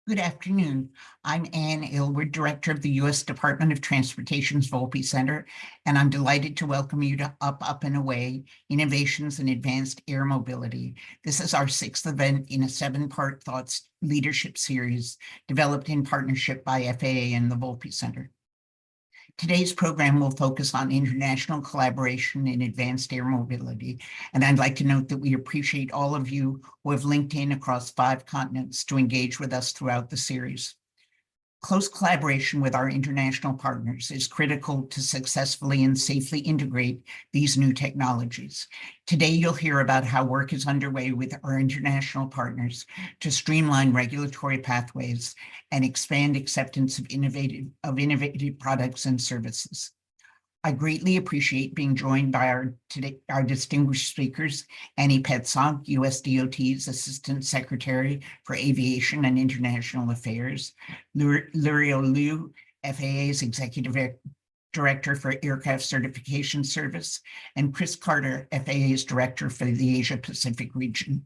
Good afternoon. I'm Ann Aylward, Director of the U.S. Department of Transportation's Volpe Center, and I'm delighted to welcome you to Up and Away, Innovations in Advanced Air Mobility. This is our sixth event in a seven-part thoughts leadership series developed in partnership by FAA and the Volpe Center. Today's program will focus on international collaboration in advanced air mobility, and I'd like to note that we appreciate all of you who have linked in across 5 continents to engage with us throughout the series. Close collaboration with our international partners is critical to successfully and safely integrate these new technologies. Today, you'll hear about how work is underway with our international partners to streamline regulatory pathways and expand acceptance of innovative products and services. I greatly appreciate being joined by our distinguished speakers, Annie Petzonk, U.S. DOT's Assistant Secretary for Aviation and International Affairs, Lurio Liu, FAA's Executive Director for Aircraft Certification Service, and Chris Carter, FAA's Director for the Asia Pacific region.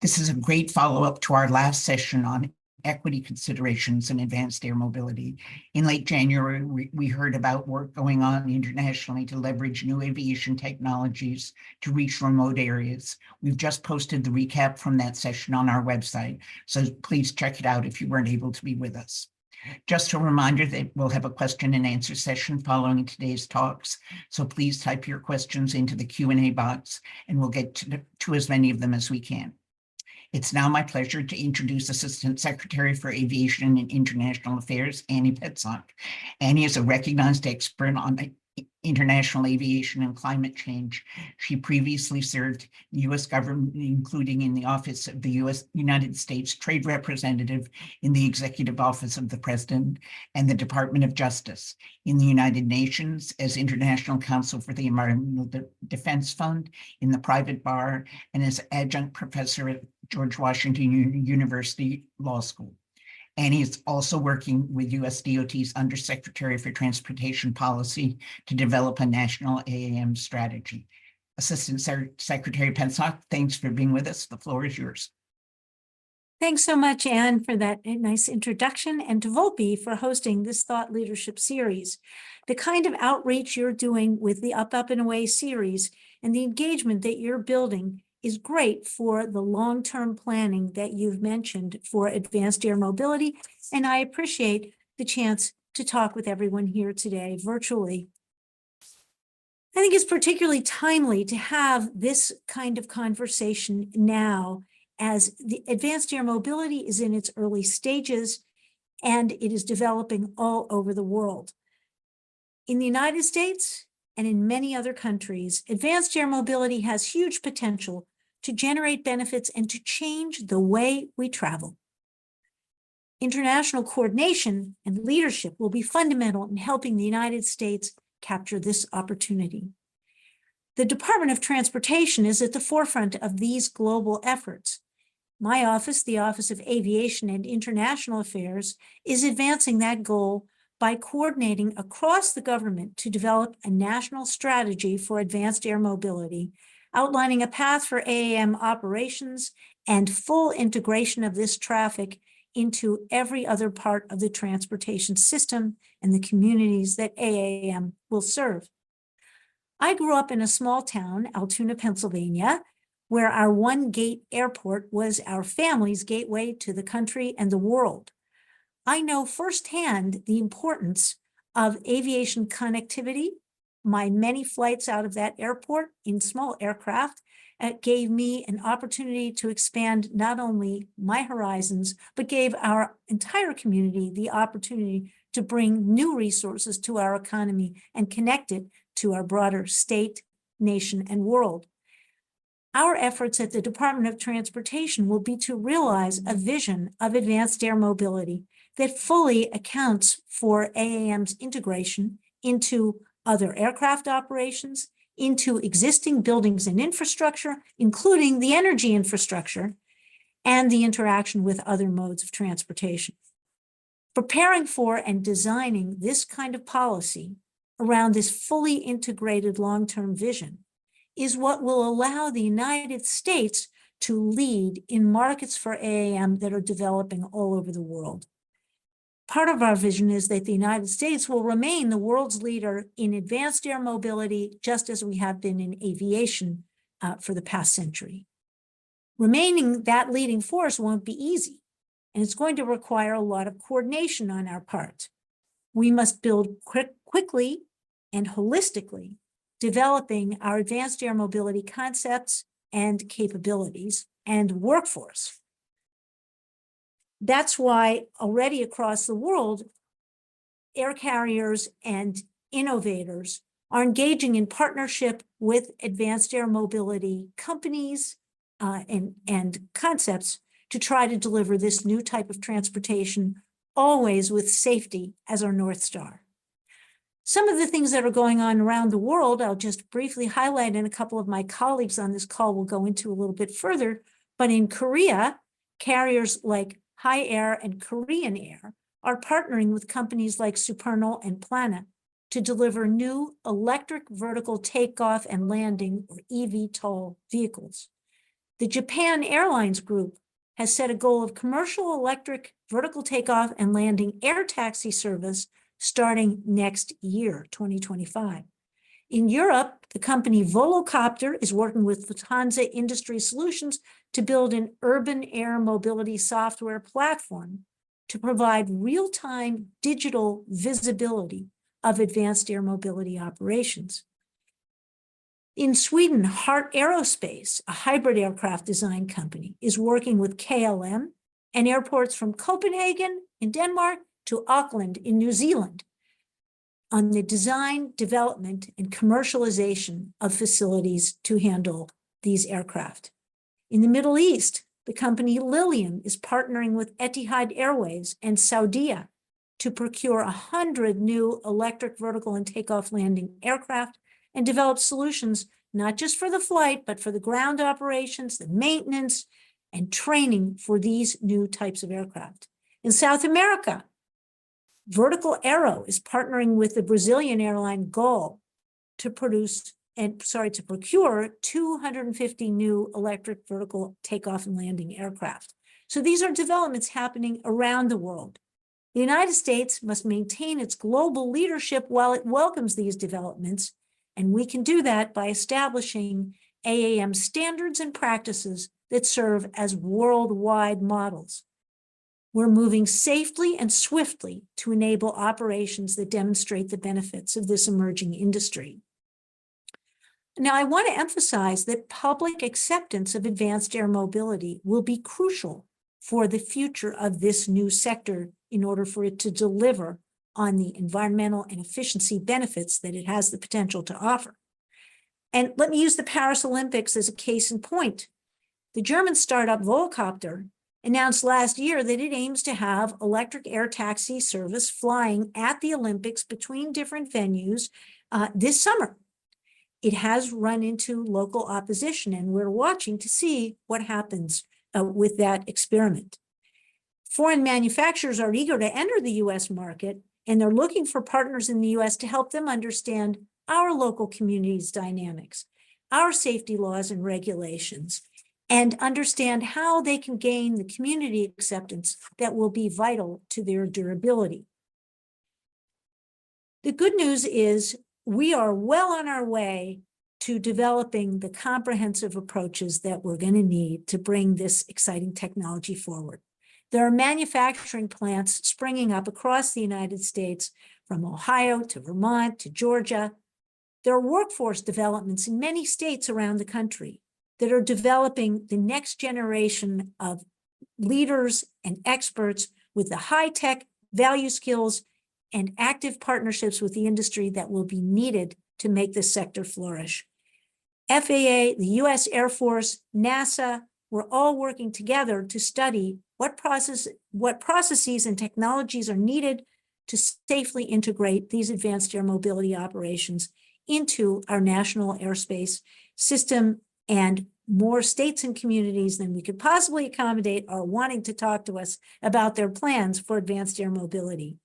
This is a great follow-up to our last session on equity considerations in advanced air mobility. In late January, we heard about work going on internationally to leverage new aviation technologies to reach remote areas. We've just posted the recap from that session on our website, so please check it out if you weren't able to be with us. Just a reminder that we'll have a question and answer session following today's talks, so please type your questions into the Q&A box and we'll get to as many of them as we can. It's now my pleasure to introduce Assistant Secretary for Aviation and International Affairs, Annie Petzonk. Annie is a recognized expert on international aviation and climate change. She previously served the U.S. government, including in the Office of the United States Trade Representative in the Executive Office of the President and the Department of Justice, in the United Nations as International Counsel for the Environmental Defense Fund, in the private bar, and as adjunct professor at George Washington University Law School. Annie is also working with U.S. DOT's Undersecretary for Transportation Policy to develop a national AAM strategy. Assistant Secretary Petzonk, thanks for being with us. The floor is yours. Thanks so much, Anne, for that nice introduction, and to Volpe for hosting this thought leadership series. The kind of outreach you're doing with the Up and Away series and the engagement that you're building is great for the long-term planning that you've mentioned for advanced air mobility, and I appreciate the chance to talk with everyone here today virtually. I think it's particularly timely to have this kind of conversation now, as the advanced air mobility is in its early stages and it is developing all over the world. In the United States and in many other countries, advanced air mobility has huge potential to generate benefits and to change the way we travel. International coordination and leadership will be fundamental in helping the United States capture this opportunity. The Department of Transportation is at the forefront of these global efforts. My office, the Office of Aviation and International Affairs, is advancing that goal by coordinating across the government to develop a national strategy for advanced air mobility, outlining a path for AAM operations and full integration of this traffic into every other part of the transportation system and the communities that AAM will serve. I grew up in a small town, Altoona, Pennsylvania, where our one-gate airport was our family's gateway to the country and the world. I know firsthand the importance of aviation connectivity. My many flights out of that airport in small aircraft gave me an opportunity to expand not only my horizons, but gave our entire community the opportunity to bring new resources to our economy and connect it to our broader state, nation, and world. Our efforts at the Department of Transportation will be to realize a vision of advanced air mobility that fully accounts for AAM's integration into other aircraft operations, into existing buildings and infrastructure, including the energy infrastructure, and the interaction with other modes of transportation. Preparing for and designing this kind of policy around this fully integrated long-term vision is what will allow the United States to lead in markets for AAM that are developing all over the world. Part of our vision is that the United States will remain the world's leader in advanced air mobility, just as we have been in aviation for the past century. Remaining that leading force won't be easy, and it's going to require a lot of coordination on our part. We must build quickly and holistically, developing our advanced air mobility concepts and capabilities and workforce. That's why already across the world, air carriers and innovators are engaging in partnership with advanced air mobility companies and concepts to try to deliver this new type of transportation, always with safety as our North Star. Some of the things that are going on around the world, I'll just briefly highlight, and a couple of my colleagues on this call will go into a little bit further. But in Korea, carriers like Hi Air and Korean Air are partnering with companies like Supernal and Plana to deliver new electric vertical takeoff and landing, or eVTOL, vehicles. The Japan Airlines Group has set a goal of commercial electric vertical takeoff and landing air taxi service starting next year, 2025. In Europe, the company Volocopter is working with Lufthansa Industry Solutions to build an urban air mobility software platform to provide real-time digital visibility of advanced air mobility operations. In Sweden, Heart Aerospace, a hybrid aircraft design company, is working with KLM and airports from Copenhagen in Denmark to Auckland in New Zealand on the design, development, and commercialization of facilities to handle these aircraft. In the Middle East, the company Lilium is partnering with Etihad Airways and Saudia to procure 100 new electric vertical and takeoff landing aircraft and develop solutions not just for the flight, but for the ground operations, the maintenance, and training for these new types of aircraft. In South America, Vertical Aero is partnering with the Brazilian airline Gol to procure 250 new electric vertical takeoff and landing aircraft. So these are developments happening around the world. The United States must maintain its global leadership while it welcomes these developments, and we can do that by establishing AAM standards and practices that serve as worldwide models. We're moving safely and swiftly to enable operations that demonstrate the benefits of this emerging industry. Now, I want to emphasize that public acceptance of advanced air mobility will be crucial for the future of this new sector in order for it to deliver on the environmental and efficiency benefits that it has the potential to offer. And let me use the Paris Olympics as a case in point. The German startup Volocopter announced last year that it aims to have electric air taxi service flying at the Olympics between different venues this summer. It has run into local opposition, and we're watching to see what happens with that experiment. Foreign manufacturers are eager to enter the U.S. market, and they're looking for partners in the U.S. to help them understand our local community's dynamics, our safety laws and regulations, and understand how they can gain the community acceptance that will be vital to their durability. The good news is we are well on our way to developing the comprehensive approaches that we're going to need to bring this exciting technology forward. There are manufacturing plants springing up across the United States, from Ohio to Vermont to Georgia. There are workforce developments in many states around the country that are developing the next generation of leaders and experts with the high-tech value skills and active partnerships with the industry that will be needed to make this sector flourish. FAA, the U.S. Air Force, NASA, we're all working together to study what processes and technologies are needed to safely integrate these advanced air mobility operations into our national airspace system, and more states and communities than we could possibly accommodate are wanting to talk to us about their plans for advanced air mobility.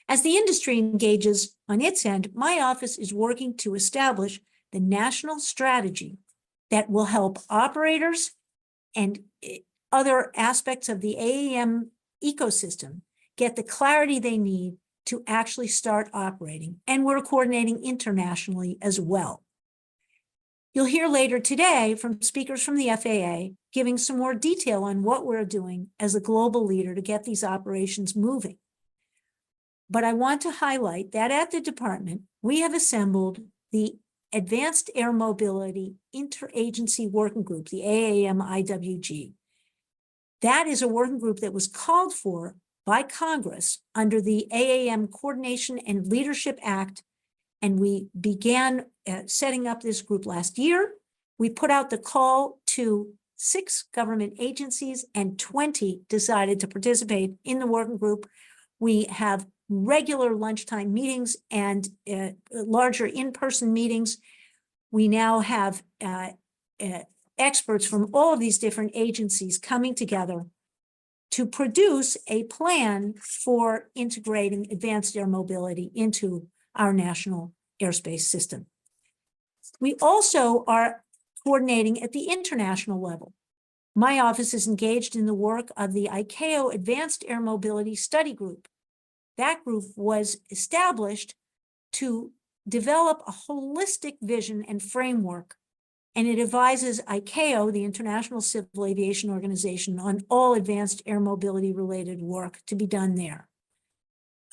As the industry engages on its end, my office is working to establish the national strategy that will help operators and other aspects of the AAM ecosystem get the clarity they need to actually start operating. And we're coordinating internationally as well. You'll hear later today from speakers from the FAA giving some more detail on what we're doing as a global leader to get these operations moving. But I want to highlight that at the department, we have assembled the Advanced Air Mobility Interagency Working Group, the AAM-IWG. That is a working group that was called for by Congress under the AAM Coordination and Leadership Act, and we began setting up this group last year. We put out the call to 6 government agencies, and 20 decided to participate in the working group. We have regular lunchtime meetings and larger in-person meetings. We now have experts from all of these different agencies coming together to produce a plan for integrating advanced air mobility into our national airspace system. We also are coordinating at the international level. My office is engaged in the work of the ICAO Advanced Air Mobility Study Group. That group was established to develop a holistic vision and framework, and it advises ICAO, the International Civil Aviation Organization, on all advanced air mobility related work to be done there.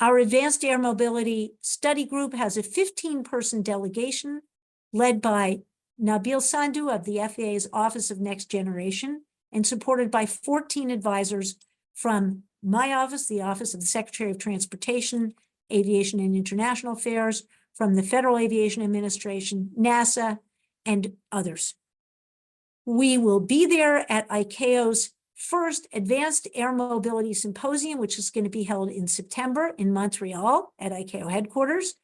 Our Advanced Air Mobility Study Group has a 15-person delegation led by Nabil Sandhu of the FAA's Office of Next Generation and supported by 14 advisors from my office, the Office of the Secretary of Transportation, Aviation and International Affairs, from the Federal Aviation Administration, NASA, and others. We will be there at ICAO's first Advanced Air Mobility Symposium, which is going to be held in September in Montreal at ICAO headquarters.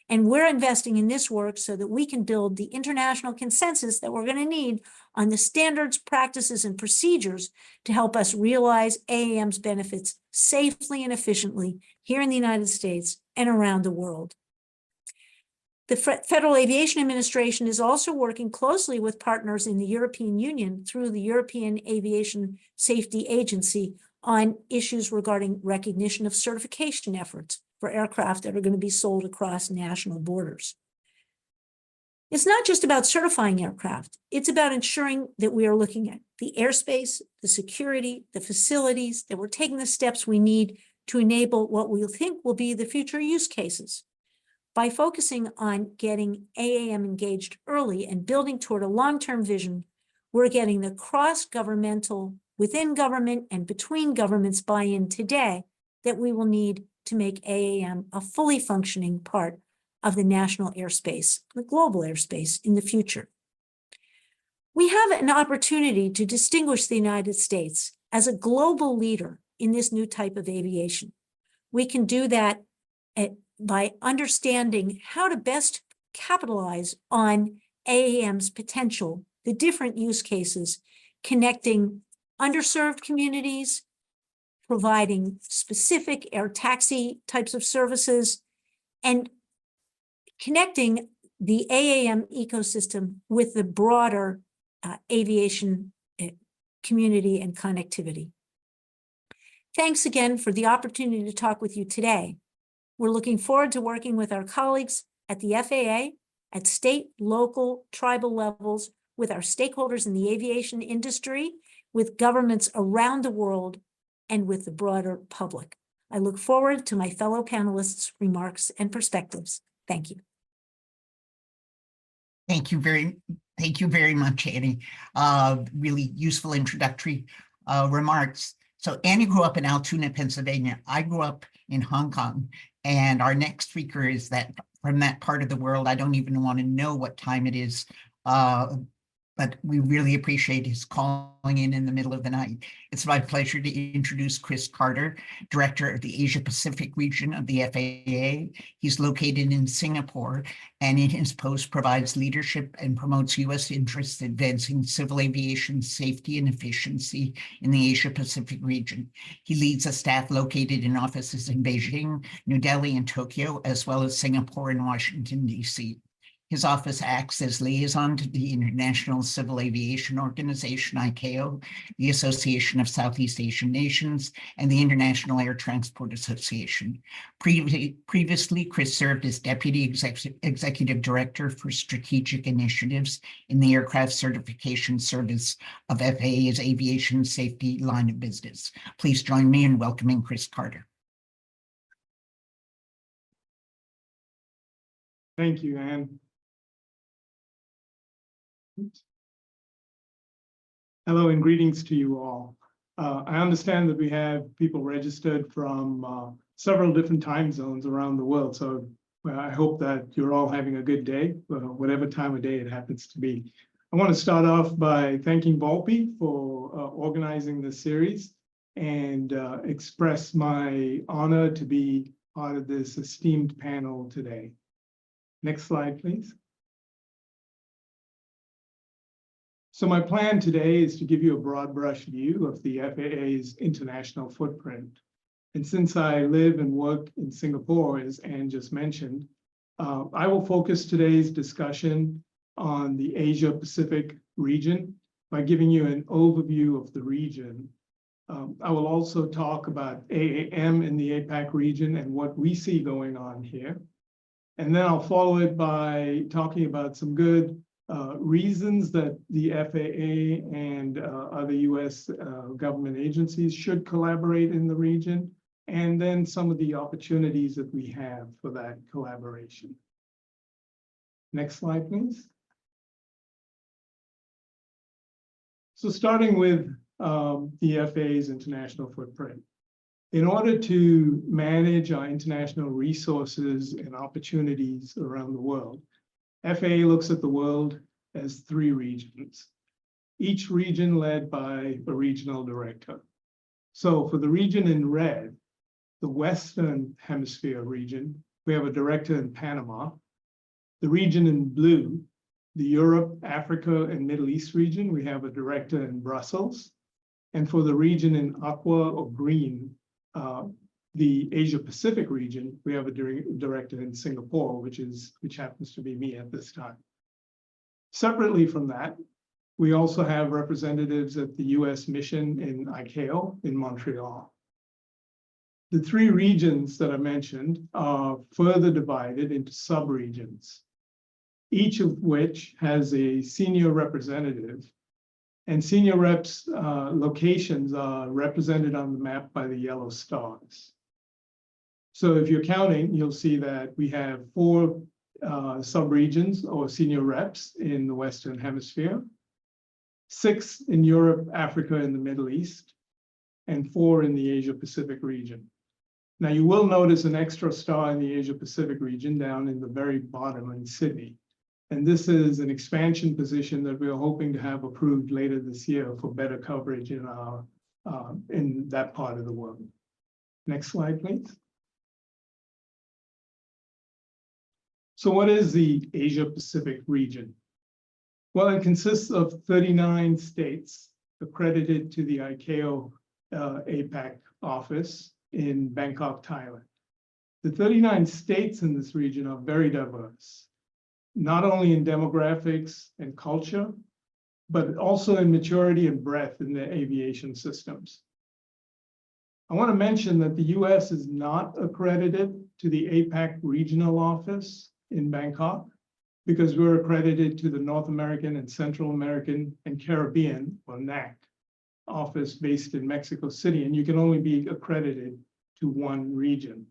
And we're investing in this work so that we can build the international consensus that we're going to need on the standards, practices, and procedures to help us realize AAM's benefits safely and efficiently here in the United States and around the world. The Federal Aviation Administration is also working closely with partners in the European Union through the European Aviation Safety Agency on issues regarding recognition of certification efforts for aircraft that are going to be sold across national borders. It's not just about certifying aircraft. It's about ensuring that we are looking at the airspace, the security, the facilities, that we're taking the steps we need to enable what we think will be the future use cases. By focusing on getting AAM engaged early and building toward a long-term vision, we're getting the cross-governmental, within government and between governments buy-in today that we will need to make AAM a fully functioning part of the national airspace, the global airspace in the future. We have an opportunity to distinguish the United States as a global leader in this new type of aviation. We can do that by understanding how to best capitalize on AAM's potential, the different use cases, connecting underserved communities, providing specific air taxi types of services, and connecting the AAM ecosystem with the broader aviation community and connectivity. Thanks again for the opportunity to talk with you today. We're looking forward to working with our colleagues at the FAA, at state, local, tribal levels, with our stakeholders in the aviation industry, with governments around the world, and with the broader public. I look forward to my fellow panelists' remarks and perspectives. Thank you. Thank you very much, Annie. Really useful introductory remarks. So Annie grew up in Altoona, Pennsylvania. I grew up in Hong Kong, and our next speaker is from that part of the world. I don't even want to know what time it is, but we really appreciate his calling in the middle of the night. It's my pleasure to introduce Chris Carter, Director of the Asia Pacific region of the FAA. He's located in Singapore, and in his post provides leadership and promotes U.S. interests advancing civil aviation safety and efficiency in the Asia Pacific region. He leads a staff located in offices in Beijing, New Delhi, and Tokyo, as well as Singapore and Washington, D.C. His office acts as liaison to the International Civil Aviation Organization, ICAO, the Association of Southeast Asian Nations, and the International Air Transport Association. Previously, Chris served as Deputy Executive Director for Strategic Initiatives in the Aircraft Certification Service of FAA's Aviation Safety line of business. Please join me in welcoming Chris Carter. Thank you, Anne. Hello and greetings to you all. I understand that we have people registered from several different time zones around the world, so I hope that you're all having a good day, whatever time of day it happens to be. I want to start off by thanking Volpe for organizing this series and express my honor to be part of this esteemed panel today. Next slide, please. So my plan today is to give you a broad brush view of the FAA's international footprint. And since I live and work in Singapore, as Anne just mentioned, I will focus today's discussion on the Asia-Pacific region by giving you an overview of the region. I will also talk about AAM in the APAC region and what we see going on here. And then I'll follow it by talking about some good reasons that the FAA and other US government agencies should collaborate in the region, and then some of the opportunities that we have for that collaboration. Next slide, please. So starting with the FAA's international footprint. In order to manage our international resources and opportunities around the world, FAA looks at the world as 3 regions, each region led by a regional director. So for the region in red, the Western Hemisphere region, we have a director in Panama. The region in blue, the Europe, Africa, and Middle East region, we have a director in Brussels. And for the region in aqua or green, the Asia Pacific region, we have a director in Singapore, which happens to be me at this time. Separately from that, we also have representatives at the US mission in ICAO in Montreal. The 3 regions that I mentioned are further divided into sub-regions, each of which has a senior representative. And senior reps' locations are represented on the map by the yellow stars. So if you're counting, you'll see that we have 4 sub-regions or senior reps in the Western Hemisphere, 6 in Europe, Africa, and the Middle East, and 4 in the Asia-Pacific region. Now, you will notice an extra star in the Asia-Pacific region down in the very bottom in Sydney. And this is an expansion position that we are hoping to have approved later this year for better coverage in that part of the world. Next slide, please. So what is the Asia-Pacific region? Well, it consists of 39 states accredited to the ICAO APAC office in Bangkok, Thailand. The 39 states in this region are very diverse, not only in demographics and culture, but also in maturity and breadth in their aviation systems. I want to mention that the US is not accredited to the APAC regional office in Bangkok because we're accredited to the North American and Central American and Caribbean, or NAC, office based in Mexico City, and you can only be accredited to one region.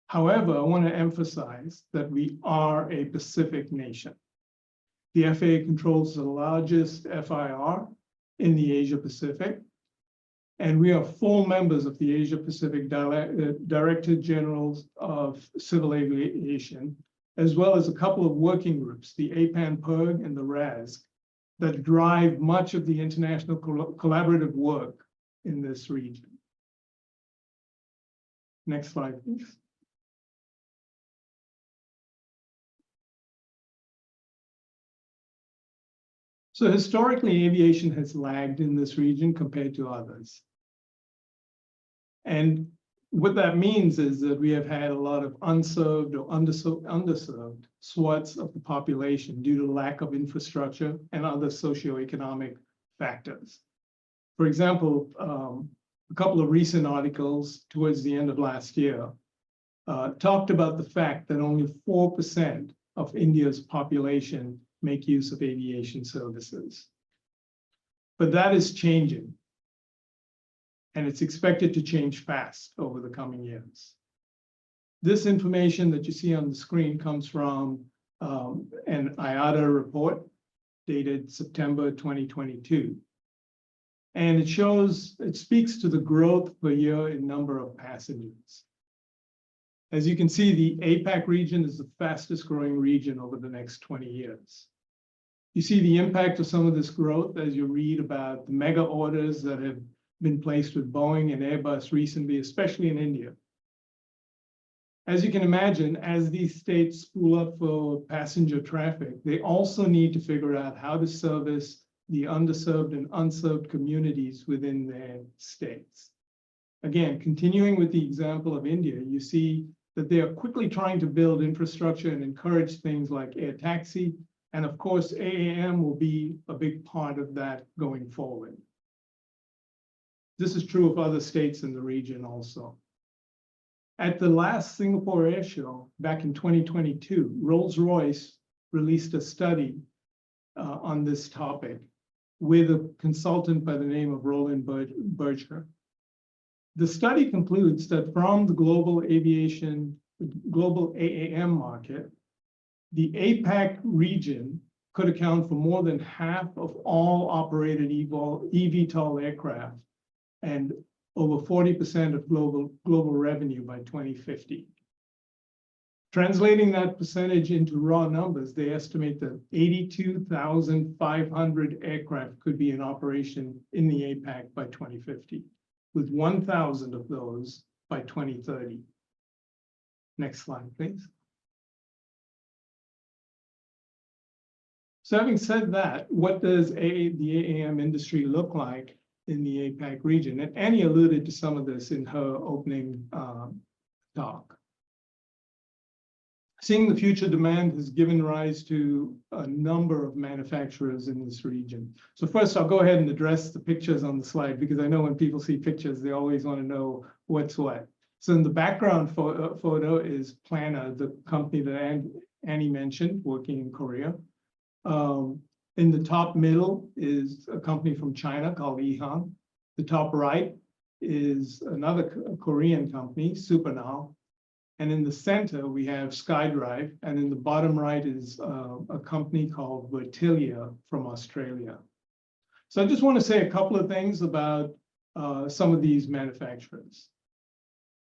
However, I want to emphasize that we are a Pacific nation. The FAA controls the largest FIR in the Asia Pacific, and we are full members of the Asia Pacific Director Generals of Civil Aviation, as well as a couple of working groups, the APAN-PIRG and the RASC, that drive much of the international collaborative work in this region. Next slide, please. So historically, aviation has lagged in this region compared to others. And what that means is that we have had a lot of unserved or underserved swaths of the population due to lack of infrastructure and other socioeconomic factors. For example, a couple of recent articles towards the end of last year talked about the fact that only 4% of India's population make use of aviation services. But that is changing. And it's expected to change fast over the coming years. This information that you see on the screen comes from an IATA report dated September 2022. And it speaks to the growth per year in number of passengers. As you can see, the APAC region is the fastest growing region over the next 20 years. You see the impact of some of this growth as you read about the mega orders that have been placed with Boeing and Airbus recently, especially in India. As you can imagine, as these states spool up for passenger traffic, they also need to figure out how to service the underserved and unserved communities within their states. Again, continuing with the example of India, you see that they are quickly trying to build infrastructure and encourage things like air taxi. And of course, AAM will be a big part of that going forward. This is true of other states in the region also. At the last Singapore Air Show back in 2022, Rolls-Royce released a study on this topic with a consultant by the name of Roland Berger. The study concludes that from the global AAM market, the APAC region could account for more than half of all operated eVTOL aircraft and over 40% of global revenue by 2050. Translating that percentage into raw numbers, they estimate that 82,500 aircraft could be in operation in the APAC by 2050, with 1,000 of those by 2030. Next slide, please. So having said that, what does the AAM industry look like in the APAC region? And Annie alluded to some of this in her opening talk. Seeing the future demand has given rise to a number of manufacturers in this region. So first, I'll go ahead and address the pictures on the slide, because I know when people see pictures, they always want to know what's what. So in the background photo is Planner, the company that Annie mentioned, working in Korea. In the top middle is a company from China called EHang. The top right is another Korean company, Supernal. And in the center, we have SkyDrive. And in the bottom right is a company called Vertilia from Australia. So I just want to say a couple of things about some of these manufacturers.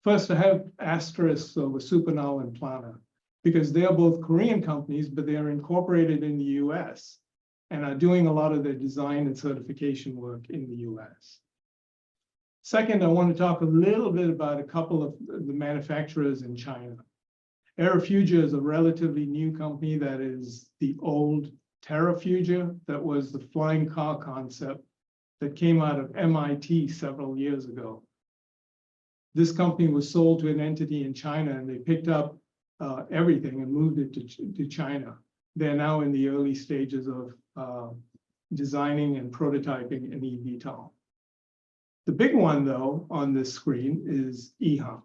First, I have asterisks over Supernal and Planner, because they are both Korean companies, but they are incorporated in the US and are doing a lot of their design and certification work in the US. Second, I want to talk a little bit about a couple of the manufacturers in China. Aerofugia is a relatively new company that is the old Terrafugia that was the flying car concept that came out of MIT several years ago. This company was sold to an entity in China, and they picked up everything and moved it to China. They're now in the early stages of designing and prototyping an eVTOL. The big one, though, on this screen is EHang.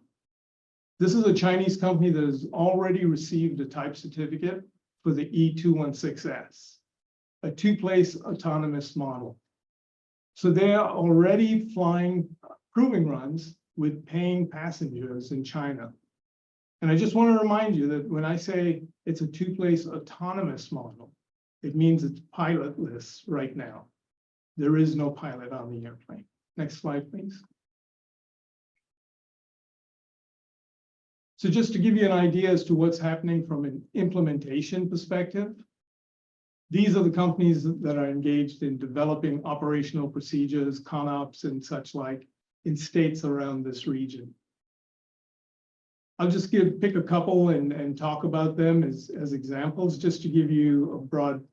This is a Chinese company that has already received a type certificate for the E216S, a two-place autonomous model. So they are already flying proving runs with paying passengers in China. And I just want to remind you that when I say it's a two-place autonomous model, it means it's pilotless right now. There is no pilot on the airplane. Next slide, please. So just to give you an idea as to what's happening from an implementation perspective, these are the companies that are engaged in developing operational procedures, ConOps, and such like in states around this region. I'll just pick a couple and talk about them as examples, just to give you a broad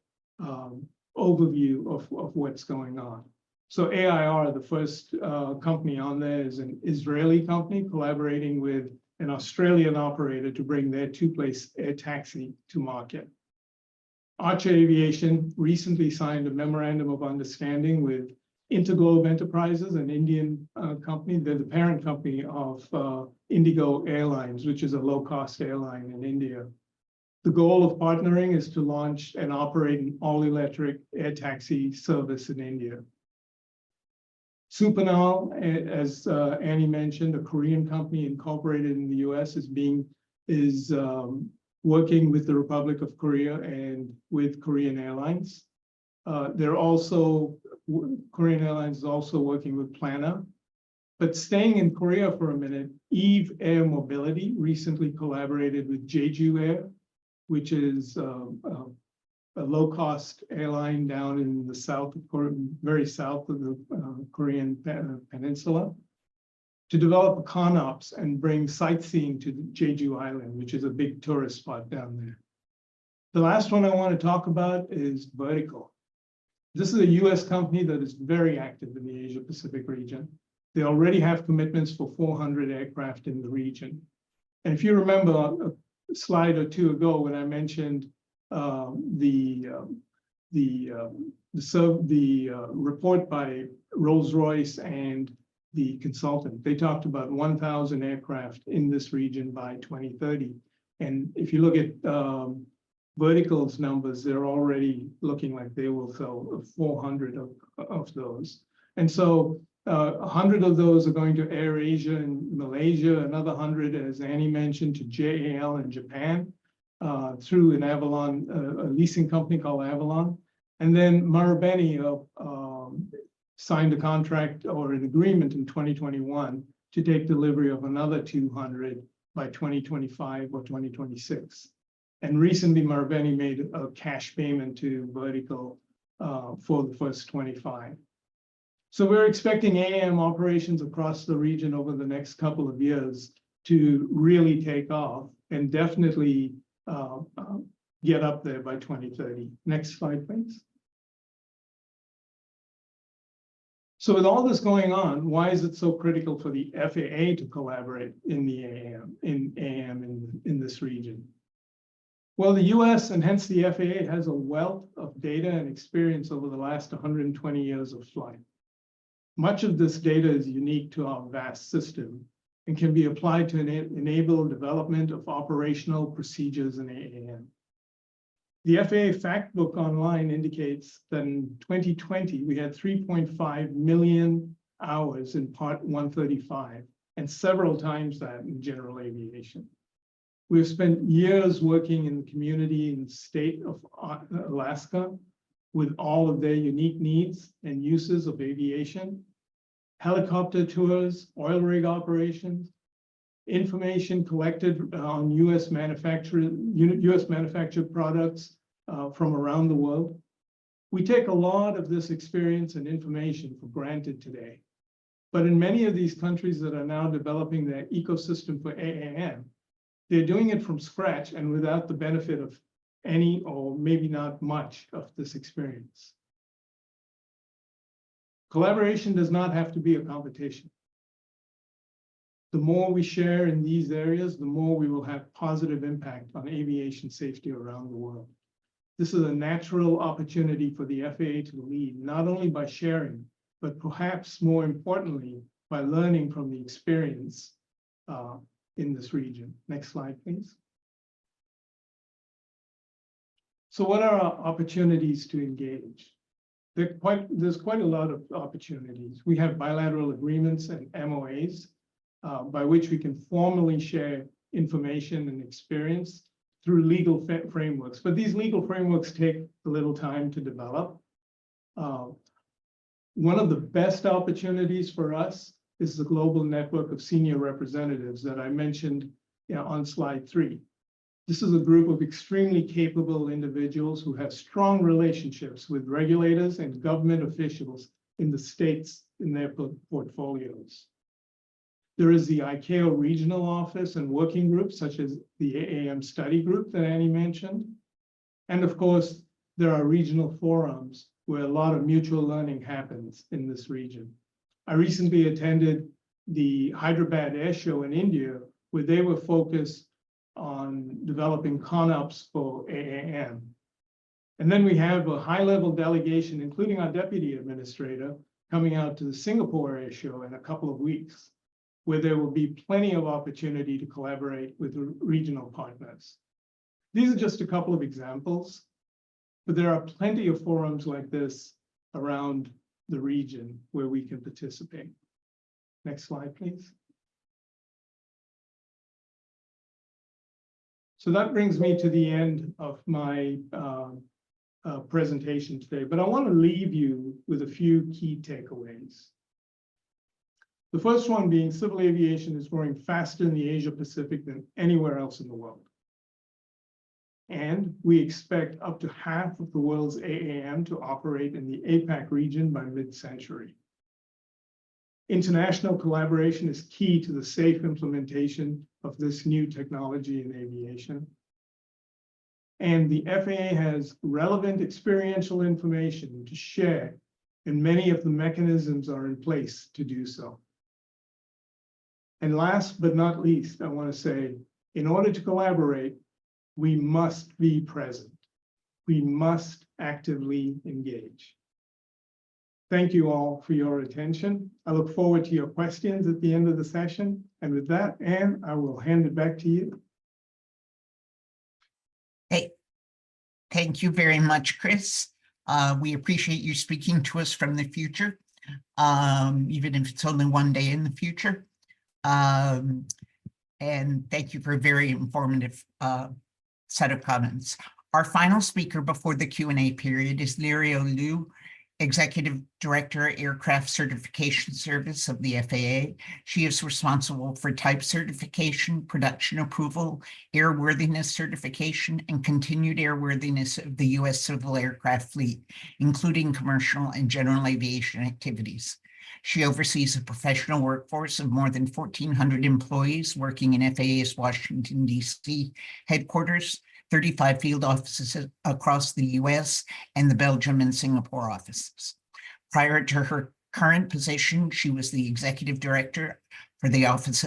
overview of what's going on. So AIR, the first company on there, is an Israeli company collaborating with an Australian operator to bring their two-place air taxi to market. Archer Aviation recently signed a memorandum of understanding with Interglobe Enterprises, an Indian company. They're the parent company of Indigo Airlines, which is a low-cost airline in India. The goal of partnering is to launch and operate an all-electric air taxi service in India. Supernal, as Annie mentioned, a Korean company incorporated in the US, is working with the Republic of Korea and with Korean Airlines. Korean Airlines is also working with Plana. But staying in Korea for a minute, Eve Air Mobility recently collaborated with Jeju Air, which is a low-cost airline down in the south of Korea, very south of the Korean peninsula, to develop a ConOps and bring sightseeing to Jeju Island, which is a big tourist spot down there. The last one I want to talk about is Vertical. This is a US company that is very active in the Asia Pacific region. They already have commitments for 400 aircraft in the region. And if you remember a slide or two ago when I mentioned the report by Rolls-Royce and the consultant, they talked about 1,000 aircraft in this region by 2030. And if you look at Vertical's numbers, they're already looking like they will sell 400 of those. And so 100 of those are going to AirAsia in Malaysia, another 100, as Annie mentioned, to JAL in Japan, through an Avalon, a leasing company called Avalon. And then Marubeni signed a contract or an agreement in 2021 to take delivery of another 200 by 2025 or 2026. And recently, Marubeni made a cash payment to Vertical for the first 25. So we're expecting AAM operations across the region over the next couple of years to really take off and definitely get up there by 2030. Next slide, please. So with all this going on, why is it so critical for the FAA to collaborate in the AAM in this region? Well, the US and hence the FAA has a wealth of data and experience over the last 120 years of flight. Much of this data is unique to our vast system and can be applied to enable development of operational procedures in AAM. The FAA fact book online indicates that in 2020, we had 3.5 million hours in Part 135 and several times that in general aviation. We've spent years working in the community in the state of Alaska with all of their unique needs and uses of aviation, helicopter tours, oil rig operations, information collected on US manufactured products from around the world. We take a lot of this experience and information for granted today. But in many of these countries that are now developing their ecosystem for AAM, they're doing it from scratch and without the benefit of any or maybe not much of this experience. Collaboration does not have to be a competition. The more we share in these areas, the more we will have positive impact on aviation safety around the world. This is a natural opportunity for the FAA to lead, not only by sharing, but perhaps more importantly, by learning from the experience in this region. Next slide, please. So what are our opportunities to engage? There's quite a lot of opportunities. We have bilateral agreements and MOAs by which we can formally share information and experience through legal frameworks. But these legal frameworks take a little time to develop. One of the best opportunities for us is the global network of senior representatives that I mentioned on slide 3. This is a group of extremely capable individuals who have strong relationships with regulators and government officials in the states in their portfolios. There is the ICAO regional office and working groups, such as the AAM study group that Annie mentioned. And of course, there are regional forums where a lot of mutual learning happens in this region. I recently attended the Hyderabad Air Show in India, where they were focused on developing ConOps for AAM. And then we have a high-level delegation, including our deputy administrator, coming out to the Singapore Air Show in a couple of weeks, where there will be plenty of opportunity to collaborate with regional partners. These are just a couple of examples, but there are plenty of forums like this around the region where we can participate. Next slide, please. So that brings me to the end of my presentation today, but I want to leave you with a few key takeaways. The first one being civil aviation is growing faster in the Asia Pacific than anywhere else in the world. And we expect up to half of the world's AAM to operate in the APAC region by mid-century. International collaboration is key to the safe implementation of this new technology in aviation. And the FAA has relevant experiential information to share, and many of the mechanisms are in place to do so. And last but not least, I want to say, in order to collaborate, we must be present. We must actively engage. Thank you all for your attention. I look forward to your questions at the end of the session. And with that, Anne, I will hand it back to you. Hey, thank you very much, Chris. We appreciate you speaking to us from the future, even if it's only one day in the future. And thank you for a very informative set of comments. Our final speaker before the Q&A period is Lirio Liu, Executive Director, Aircraft Certification Service of the FAA. She is responsible for type certification, production approval, airworthiness certification, and continued airworthiness of the U.S. civil aircraft fleet, including commercial and general aviation activities. She oversees a professional workforce of more than 1,400 employees working in FAA's Washington, D.C. headquarters, 35 field offices across the US, and the Belgium and Singapore offices. Prior to her current position, she was the executive director for the Office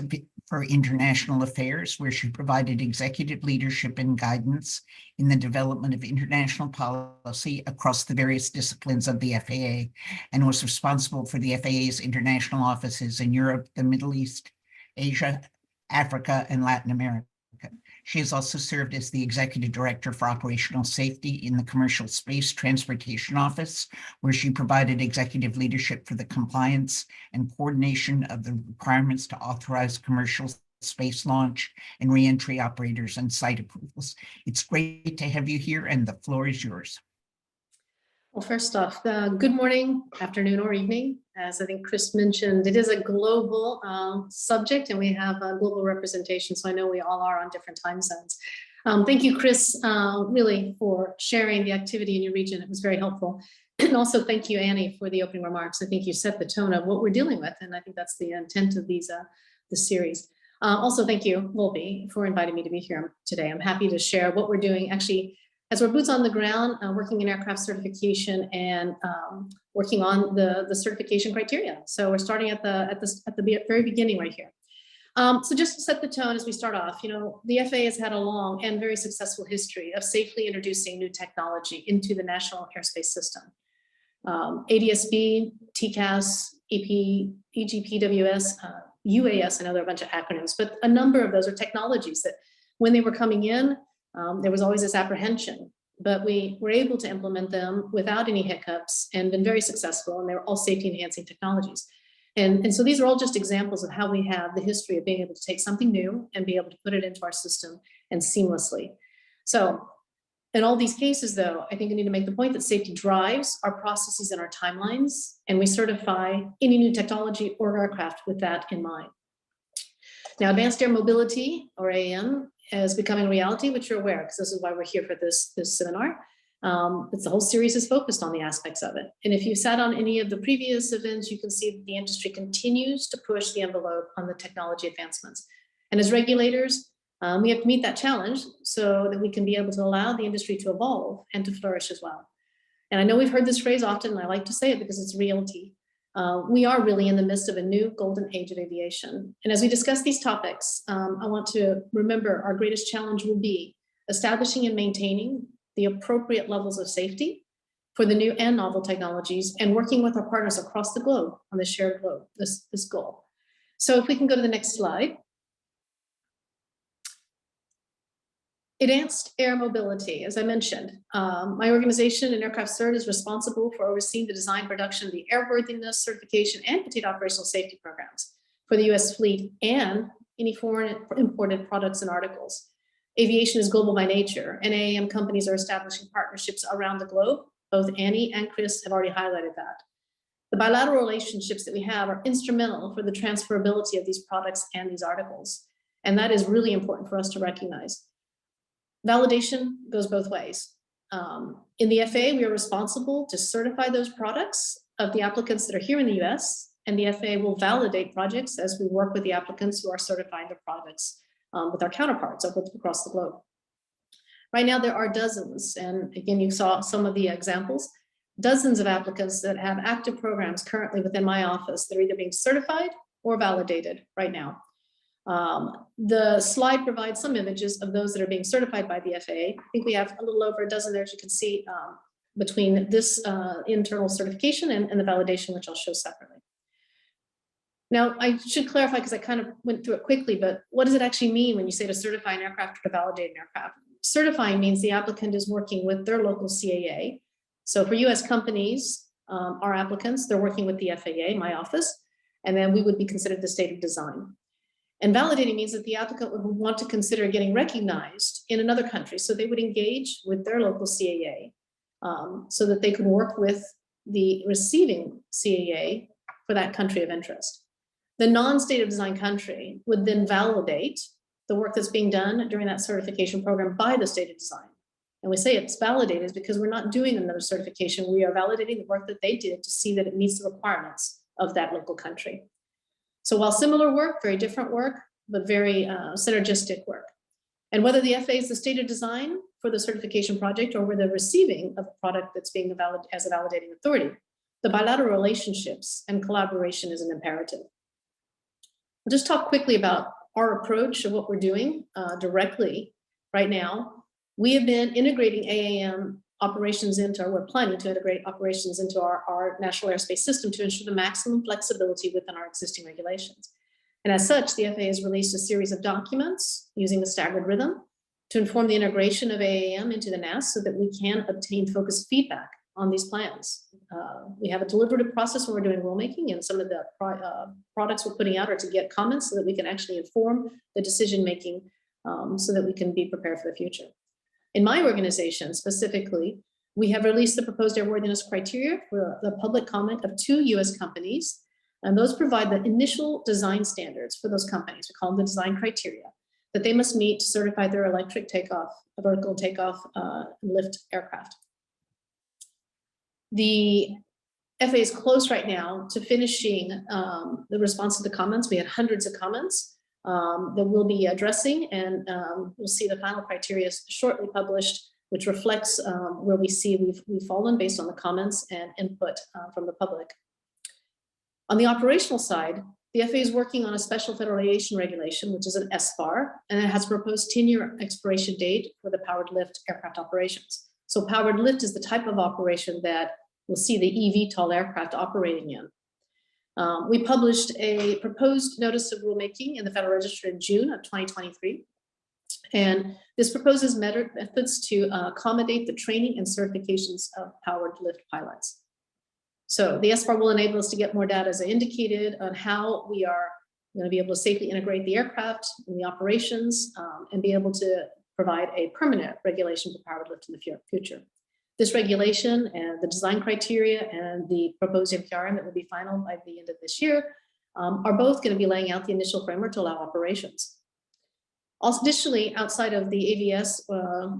for International Affairs, where she provided executive leadership and guidance in the development of international policy across the various disciplines of the FAA, and was responsible for the FAA's international offices in Europe, the Middle East, Asia, Africa, and Latin America. She has also served as the Executive Director for Operational Safety in the Commercial Space Transportation Office, where she provided executive leadership for the compliance and coordination of the requirements to authorize commercial space launch and reentry operators and site approvals. It's great to have you here, and the floor is yours. Well, first off, good morning, afternoon, or evening. As I think Chris mentioned, it is a global subject, and we have a global representation, so I know we all are on different time zones. Thank you, Chris, really for sharing the activity in your region. It was very helpful. And also thank you, Annie, for the opening remarks. I think you set the tone of what we're dealing with, and I think that's the intent of these this series. Also, thank you, Volpe, for inviting me to be here today. I'm happy to share what we're doing. Actually, as we're boots on the ground, working in aircraft certification and working on the certification criteria. So we're starting at the very beginning right here. So just to set the tone as we start off, you know, the FAA has had a long and very successful history of safely introducing new technology into the national airspace system. ADS-B, TCAS, EP, EGPWS, UAS, I know there are a bunch of acronyms, but a number of those are technologies that when they were coming in, there was always this apprehension, but we were able to implement them without any hiccups and been very successful, and they were all safety enhancing technologies. And so these are all just examples of how we have the history of being able to take something new and be able to put it into our system and seamlessly. So in all these cases, though, I think I need to make the point that safety drives our processes and our timelines, and we certify any new technology or aircraft with that in mind. Now, advanced air mobility, or AAM, is becoming a reality, which you're aware, because this is why we're here for this seminar. The whole series is focused on the aspects of it. And if you sat on any of the previous events, you can see that the industry continues to push the envelope on the technology advancements. And as regulators, we have to meet that challenge so that we can be able to allow the industry to evolve and to flourish as well. And I know we've heard this phrase often, and I like to say it because it's reality. We are really in the midst of a new golden age of aviation. And as we discuss these topics, I want to remember our greatest challenge will be establishing and maintaining the appropriate levels of safety for the new and novel technologies, and working with our partners across the globe on the shared globe, this goal. So if we can go to the next slide. Advanced air mobility, as I mentioned, my organization in Aircraft Cert is responsible for overseeing the design, production of the airworthiness, certification, and complete operational safety programs for the US fleet and any foreign imported products and articles. Aviation is global by nature, and AAM companies are establishing partnerships around the globe. Both Annie and Chris have already highlighted that. The bilateral relationships that we have are instrumental for the transferability of these products and these articles. And that is really important for us to recognize. Validation goes both ways. In the FAA, we are responsible to certify those products of the applicants that are here in the US, and the FAA will validate projects as we work with the applicants who are certifying their products with our counterparts across the globe. Right now, there are dozens, and again, you saw some of the examples, dozens of applicants that have active programs currently within my office that are either being certified or validated right now. The slide provides some images of those that are being certified by the FAA. I think we have a little over a dozen there, as you can see, between this internal certification and the validation, which I'll show separately. Now, I should clarify, because I kind of went through it quickly, but what does it actually mean when you say to certify an aircraft or to validate an aircraft? Certifying means the applicant is working with their local CAA. So for US companies, our applicants, they're working with the FAA, my office, and then we would be considered the state of design. And validating means that the applicant would want to consider getting recognized in another country. So they would engage with their local CAA so that they could work with the receiving CAA for that country of interest. The non-state of design country would then validate the work that's being done during that certification program by the state of design. And we say it's validated because we're not doing another certification. We are validating the work that they did to see that it meets the requirements of that local country. So while similar work, very different work, but very synergistic work. And whether the FAA is the state of design for the certification project or we're the receiving of a product that's being evaluated as a validating authority, the bilateral relationships and collaboration is an imperative. I'll just talk quickly about our approach of what we're doing directly right now. We have been integrating AAM operations we're planning to integrate operations into our national airspace system to ensure the maximum flexibility within our existing regulations. And as such, the FAA has released a series of documents using the staggered rhythm to inform the integration of AAM into the NAS so that we can obtain focused feedback on these plans. We have a deliberative process when we're doing rulemaking, and some of the products we're putting out are to get comments so that we can actually inform the decision-making so that we can be prepared for the future. In my organization specifically, we have released the proposed airworthiness criteria for the public comment of 2 US companies, and those provide the initial design standards for those companies. We call them the design criteria that they must meet to certify their electric takeoff, vertical takeoff and lift aircraft. The FAA is close right now to finishing the response to the comments. We had hundreds of comments that we'll be addressing, and we'll see the final criteria shortly published, which reflects where we see we've fallen based on the comments and input from the public. On the operational side, the FAA is working on a special federal aviation regulation, which is an SFAR, and it has proposed 10-year expiration date for the powered lift aircraft operations. So powered lift is the type of operation that we'll see the eVTOL aircraft operating in. We published a proposed notice of rulemaking in the Federal Register in June of 2023. And this proposes methods to accommodate the training and certifications of powered lift pilots. So the SFAR will enable us to get more data, as I indicated, on how we are going to be able to safely integrate the aircraft in the operations and be able to provide a permanent regulation for powered lift in the future. This regulation and the design criteria and the proposed NPRM that will be final by the end of this year are both going to be laying out the initial framework to allow operations. Also, additionally, outside of the AVS,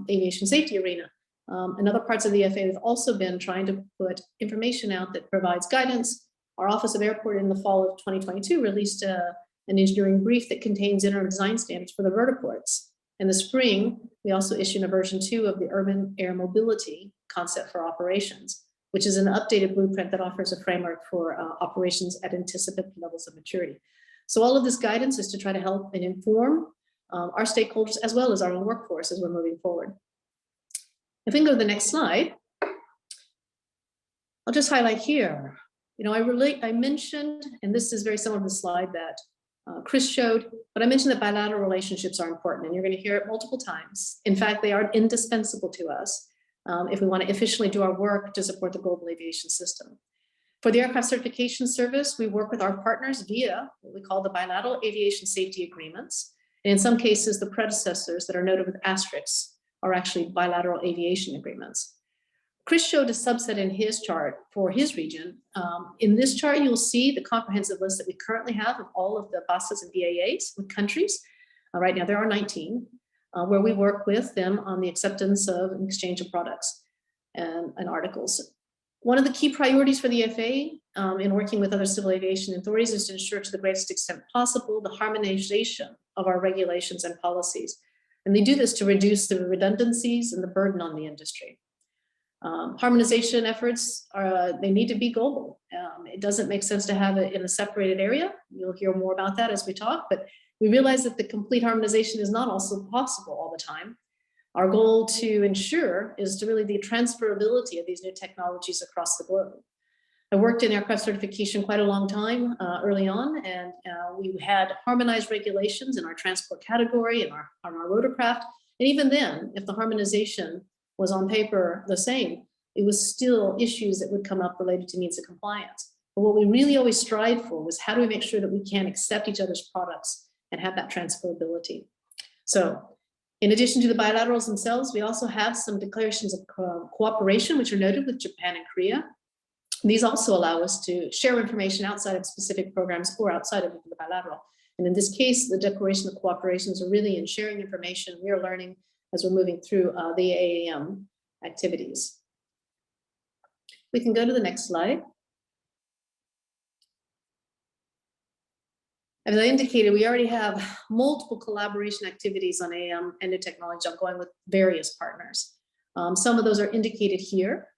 aviation safety arena, and other parts of the FAA have also been trying to put information out that provides guidance. Our Office of Airport in the fall of 2022 released an engineering brief that contains interim design standards for the vertiports. In the spring, we also issued a version 2 of the Urban Air Mobility Concept for Operations, which is an updated blueprint that offers a framework for operations at anticipated levels of maturity. So all of this guidance is to try to help and inform our stakeholders as well as our own workforce as we're moving forward. If we can go to the next slide, I'll just highlight here. I mentioned, and this is very similar to the slide that Chris showed, but I mentioned that bilateral relationships are important, and you're going to hear it multiple times. In fact, they are indispensable to us if we want to efficiently do our work to support the global aviation system. For the Aircraft Certification Service, we work with our partners via what we call the bilateral aviation safety agreements. And in some cases, the predecessors that are noted with asterisks are actually bilateral aviation agreements. Chris showed a subset in his chart for his region. In this chart, you'll see the comprehensive list that we currently have of all of the BASAs and BAAs with countries. Right now, there are 19, where we work with them on the acceptance of and exchange of products and articles. One of the key priorities for the FAA in working with other civil aviation authorities is to ensure to the greatest extent possible the harmonization of our regulations and policies. And they do this to reduce the redundancies and the burden on the industry. Harmonization efforts they need to be global. It doesn't make sense to have it in a separated area. You'll hear more about that as we talk, but we realize that the complete harmonization is not also possible all the time. Our goal to ensure is to really the transferability of these new technologies across the globe. I worked in aircraft certification quite a long time early on, and we had harmonized regulations in our transport category and on our rotorcraft. And even then, if the harmonization was on paper the same, it was still issues that would come up related to means of compliance. But what we really always strive for was how do we make sure that we can accept each other's products and have that transferability. So in addition to the bilaterals themselves, we also have some declarations of cooperation, which are noted with Japan and Korea. These also allow us to share information outside of specific programs or outside of the bilateral. And in this case, the declaration of cooperations are really in sharing information we are learning as we're moving through the AAM activities. We can go to the next slide. As I indicated, we already have multiple collaboration activities on AAM and new technology ongoing with various partners. Some of those are indicated here.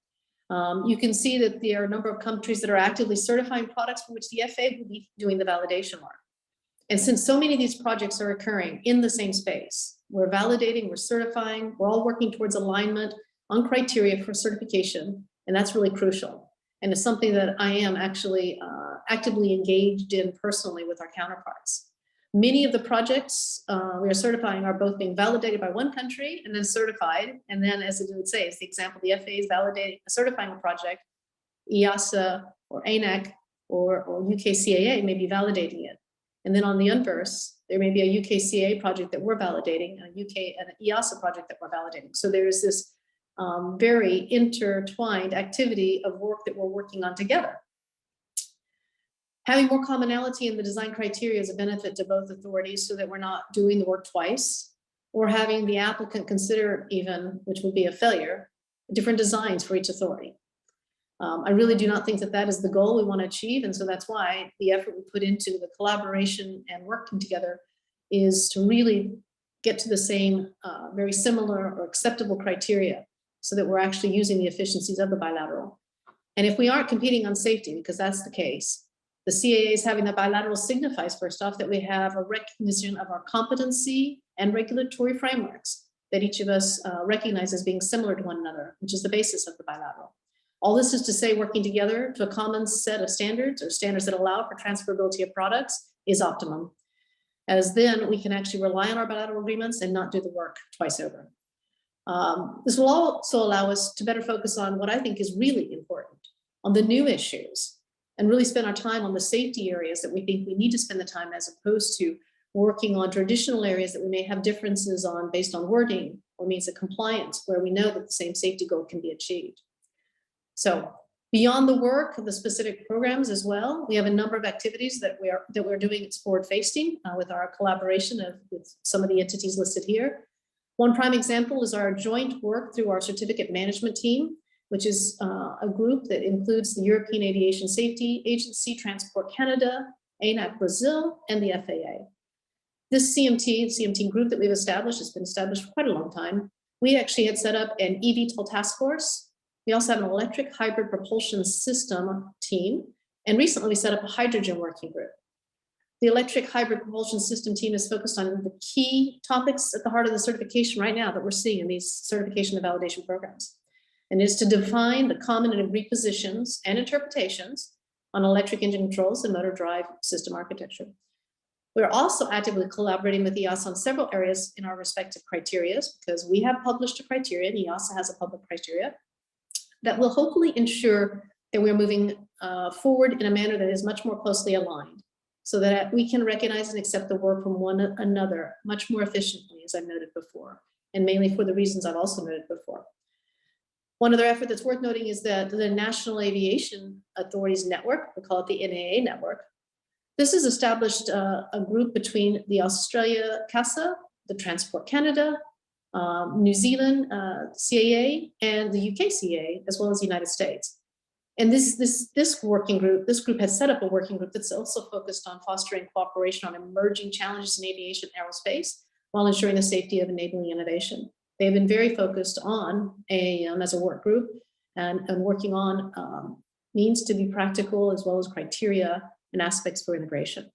You can see that there are a number of countries that are actively certifying products for which the FAA will be doing the validation work. And since so many of these projects are occurring in the same space, we're validating, we're certifying, we're all working towards alignment on criteria for certification, and that's really crucial. And it's something that I am actually actively engaged in personally with our counterparts. Many of the projects we are certifying are both being validated by one country and then certified. And then, as it would say, it's the example, the FAA is validating, certifying a project, EASA or ANAC or UKCAA may be validating it. And then on the inverse, there may be a UKCAA project that we're validating, and an EASA project that we're validating. So there is this very intertwined activity of work that we're working on together. Having more commonality in the design criteria is a benefit to both authorities so that we're not doing the work twice, or having the applicant consider even, which would be a failure, different designs for each authority. I really do not think that that is the goal we want to achieve. And so that's why the effort we put into the collaboration and working together is to really get to the same very similar or acceptable criteria so that we're actually using the efficiencies of the bilateral. And if we aren't competing on safety, because that's the case, the CAAs having the bilateral signifies, first off, that we have a recognition of our competency and regulatory frameworks that each of us recognize as being similar to one another, which is the basis of the bilateral. All this is to say working together to a common set of standards or standards that allow for transferability of products is optimum, as then we can actually rely on our bilateral agreements and not do the work twice over. This will also allow us to better focus on what I think is really important, on the new issues, and really spend our time on the safety areas that we think we need to spend the time, as opposed to working on traditional areas that we may have differences on based on wording or means of compliance, where we know that the same safety goal can be achieved. So beyond the work of the specific programs as well, we have a number of activities that we're doing. It's forward-facing with our collaboration with some of the entities listed here. One prime example is our joint work through our certificate management team, which is a group that includes the European Aviation Safety Agency, Transport Canada, ANAC Brazil, and the FAA. This CMT group that we've established has been established for quite a long time. We actually had set up an eVTOL task force. We also have an electric hybrid propulsion system team. And recently we set up a hydrogen working group. The electric hybrid propulsion system team is focused on the key topics at the heart of the certification right now that we're seeing in these certification and validation programs. And is to define the common and agreed positions and interpretations on electric engine controls and motor drive system architecture. We're also actively collaborating with EASA on several areas in our respective criteria, because we have published a criteria and EASA has a public criteria that will hopefully ensure that we're moving forward in a manner that is much more closely aligned, so that we can recognize and accept the work from one another much more efficiently, as I've noted before, and mainly for the reasons I've also noted before. One other effort that's worth noting is that the National Aviation Authorities Network, we call it the NAA network. This has established a group between the Australia CASA, the Transport Canada, New Zealand CAA, and the UK CAA, as well as the United States. And this working group, this group has set up a working group that's also focused on fostering cooperation on emerging challenges in aviation and aerospace, while ensuring the safety of enabling innovation. They've been very focused on AAM as a work group and working on means to be practical, as well as criteria and aspects for integration.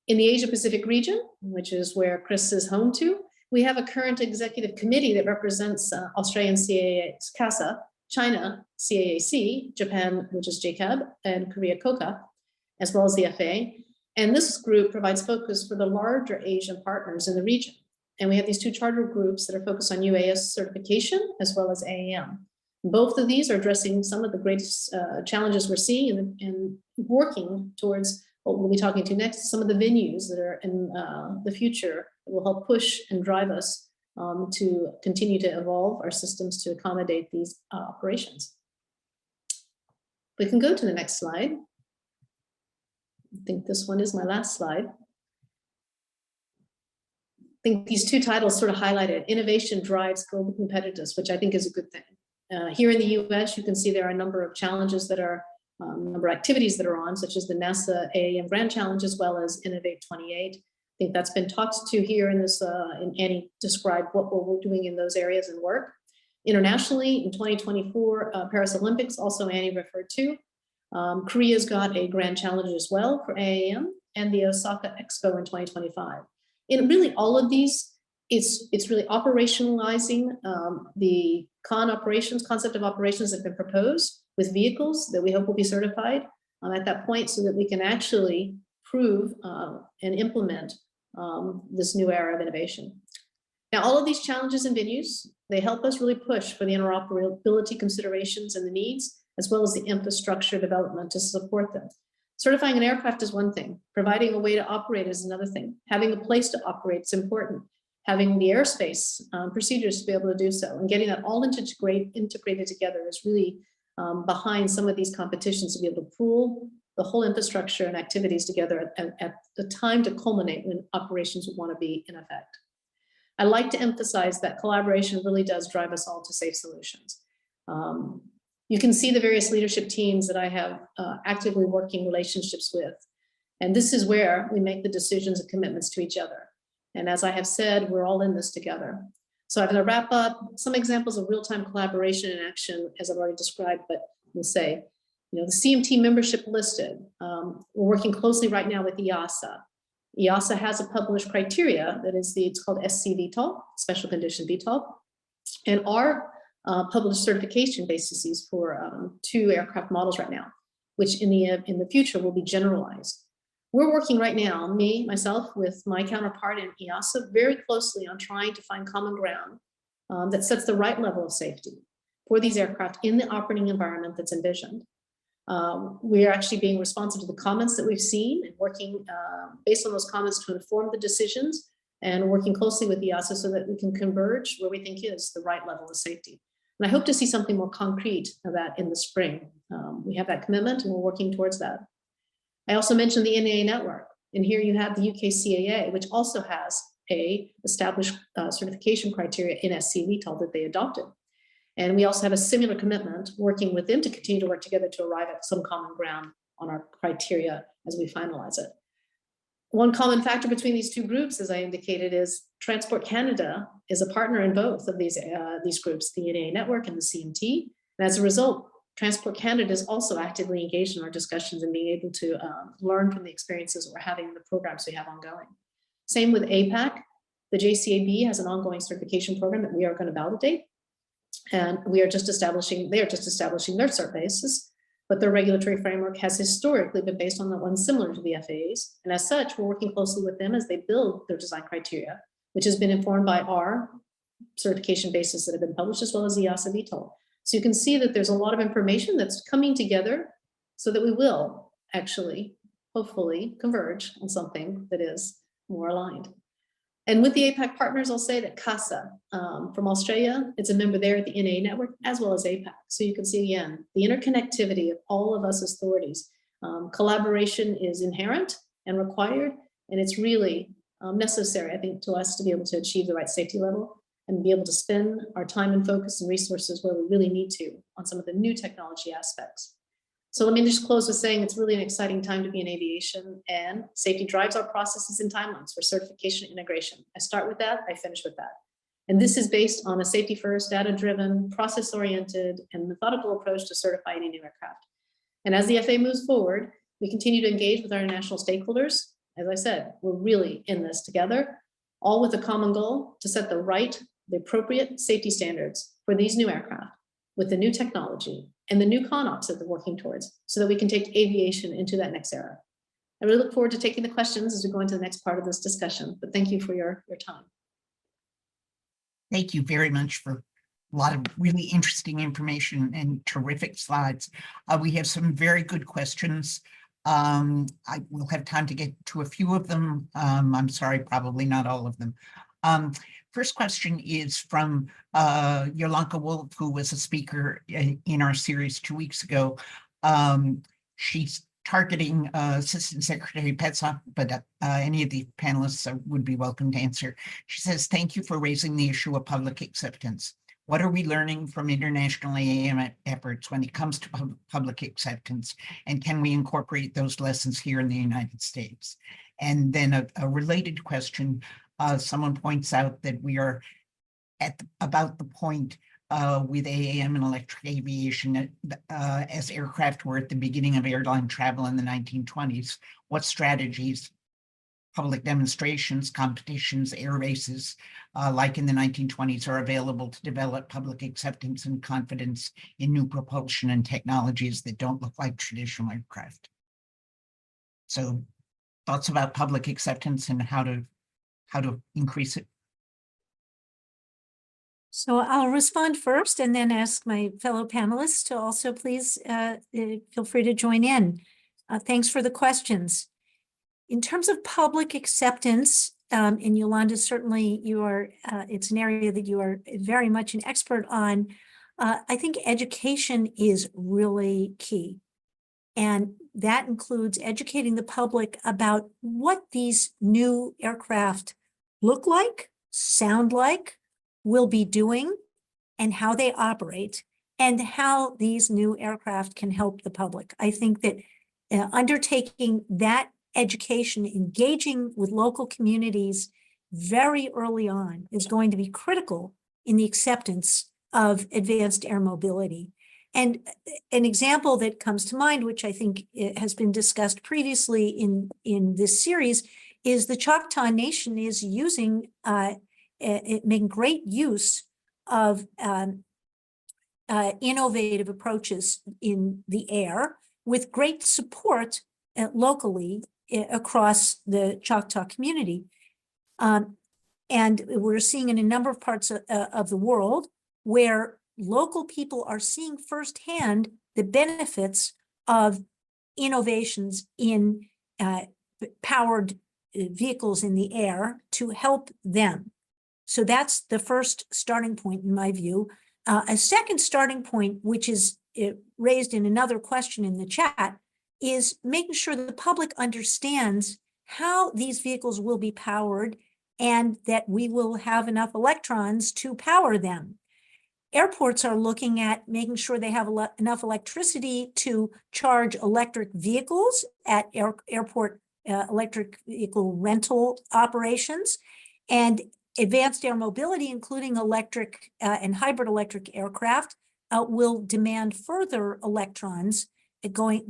In the Asia Pacific region, which is where Chris is home to, we have a current executive committee that represents Australian CAA CASA, China CAAC, Japan, which is JCAB, and Korea COCA, as well as the FAA. And this group provides focus for the larger Asian partners in the region. And we have these two charter groups that are focused on UAS certification as well as AAM. Both of these are addressing some of the greatest challenges we're seeing and working towards what we'll be talking to next, some of the venues that are in the future that will help push and drive us to continue to evolve our systems to accommodate these operations. We can go to the next slide. I think this one is my last slide. I think these two titles sort of highlighted innovation drives global competitiveness, which I think is a good thing. Here in the US, you can see there are a number of challenges that are, number of activities that are on, such as the NASA AAM Grand Challenge, as well as Innovate 28. I think that's been talked to here in this, and Annie described what we're doing in those areas and work. Internationally, in 2024, Paris Olympics, also Annie referred to. Korea's got a Grand Challenge as well for AAM, and the Osaka Expo in 2025. In really all of these, it's really operationalizing the concept of operations that have been proposed with vehicles that we hope will be certified at that point, so that we can actually prove and implement this new era of innovation. Now, all of these challenges and venues, they help us really push for the interoperability considerations and the needs, as well as the infrastructure development to support them. Certifying an aircraft is one thing. Providing a way to operate is another thing. Having a place to operate is important. Having the airspace procedures to be able to do so, and getting that all integrated together is really behind some of these competitions, to be able to pool the whole infrastructure and activities together at the time to culminate when operations would want to be in effect. I like to emphasize that collaboration really does drive us all to safe solutions. You can see the various leadership teams that I have actively working relationships with. And this is where we make the decisions and commitments to each other. And as I have said, we're all in this together. So I'm going to wrap up some examples of real-time collaboration and action, as I've already described, but we'll say, the CMT membership listed. We're working closely right now with EASA. EASA has a published criteria that is it's called SC-VTOL, Special Condition VTOL, and our published certification bases for 2 aircraft models right now, which in the future will be generalized. We're working right now, myself, with my counterpart in EASA, very closely on trying to find common ground that sets the right level of safety for these aircraft in the operating environment that's envisioned. We are actually being responsive to the comments that we've seen and working based on those comments to inform the decisions, and working closely with EASA so that we can converge where we think is the right level of safety. And I hope to see something more concrete of that in the spring. We have that commitment and we're working towards that. I also mentioned the NAA network, and here you have the UK CAA, which also has a established certification criteria in SC-VTOL that they adopted. And we also have a similar commitment working with them to continue to work together to arrive at some common ground on our criteria as we finalize it. One common factor between these two groups, as I indicated, is Transport Canada is a partner in both of these groups, the NAA network and the CMT. And as a result, Transport Canada is also actively engaged in our discussions and being able to learn from the experiences that we're having in the programs we have ongoing. Same with APAC. The JCAB has an ongoing certification program that we are going to validate. And they are just establishing their cert basis. But their regulatory framework has historically been based on the one similar to the FAA's. And as such, we're working closely with them as they build their design criteria, which has been informed by our certification bases that have been published, as well as the EASA VTOL. So you can see that there's a lot of information that's coming together so that we will actually, hopefully, converge on something that is more aligned. And with the APAC partners, I'll say that CASA from Australia, it's a member there at the NAA network, as well as APAC. So you can see again, the interconnectivity of all of us as authorities. Collaboration is inherent and required, and it's really necessary, I think, to us to be able to achieve the right safety level and be able to spend our time and focus and resources where we really need to on some of the new technology aspects. So let me just close with saying it's really an exciting time to be in aviation, and safety drives our processes and timelines for certification and integration. I start with that, I finish with that. And this is based on a safety first, data-driven, process-oriented, and methodical approach to certify any new aircraft. And as the FAA moves forward, we continue to engage with our international stakeholders. As I said, we're really in this together, all with a common goal to set the appropriate safety standards for these new aircraft with the new technology and the new CONOPS that they're working towards, so that we can take aviation into that next era. I really look forward to taking the questions as we go into the next part of this discussion, but thank you for your time. Thank you very much for a lot of really interesting information and terrific slides. We have some very good questions. I will have time to get to a few of them. I'm sorry, probably not all of them. First question is from Yolanka Wolf, who was a speaker in our series 2 weeks ago. She's targeting Assistant Secretary Petzoff, but any of the panelists would be welcome to answer. She says, thank you for raising the issue of public acceptance. What are we learning from international AAM efforts when it comes to public acceptance? And can we incorporate those lessons here in the United States? And then a related question, someone points out that we are at about the point with AAM and electric aviation as aircraft were at the beginning of airline travel in the 1920s. What strategies, public demonstrations, competitions, air races, like in the 1920s, are available to develop public acceptance and confidence in new propulsion and technologies that don't look like traditional aircraft? So thoughts about public acceptance and how to increase it? So I'll respond first and then ask my fellow panelists to also please feel free to join in. Thanks for the questions. In terms of public acceptance, and Yolanda, certainly you are, it's an area that you are very much an expert on. I think education is really key. And that includes educating the public about what these new aircraft look like, sound like, will be doing, and how they operate, and how these new aircraft can help the public. I think that undertaking that education, engaging with local communities very early on is going to be critical in the acceptance of advanced air mobility. And an example that comes to mind, which I think has been discussed previously in this series, is the Choctaw Nation is using, making great use of innovative approaches in the air with great support locally across the Choctaw community. And we're seeing in a number of parts of the world where local people are seeing firsthand the benefits of innovations in powered vehicles in the air to help them. So that's the first starting point in my view. A second starting point, which is raised in another question in the chat, is making sure that the public understands how these vehicles will be powered and that we will have enough electrons to power them. Airports are looking at making sure they have enough electricity to charge electric vehicles at airport electric vehicle rental operations, and advanced air mobility, including electric and hybrid electric aircraft, will demand further electrons,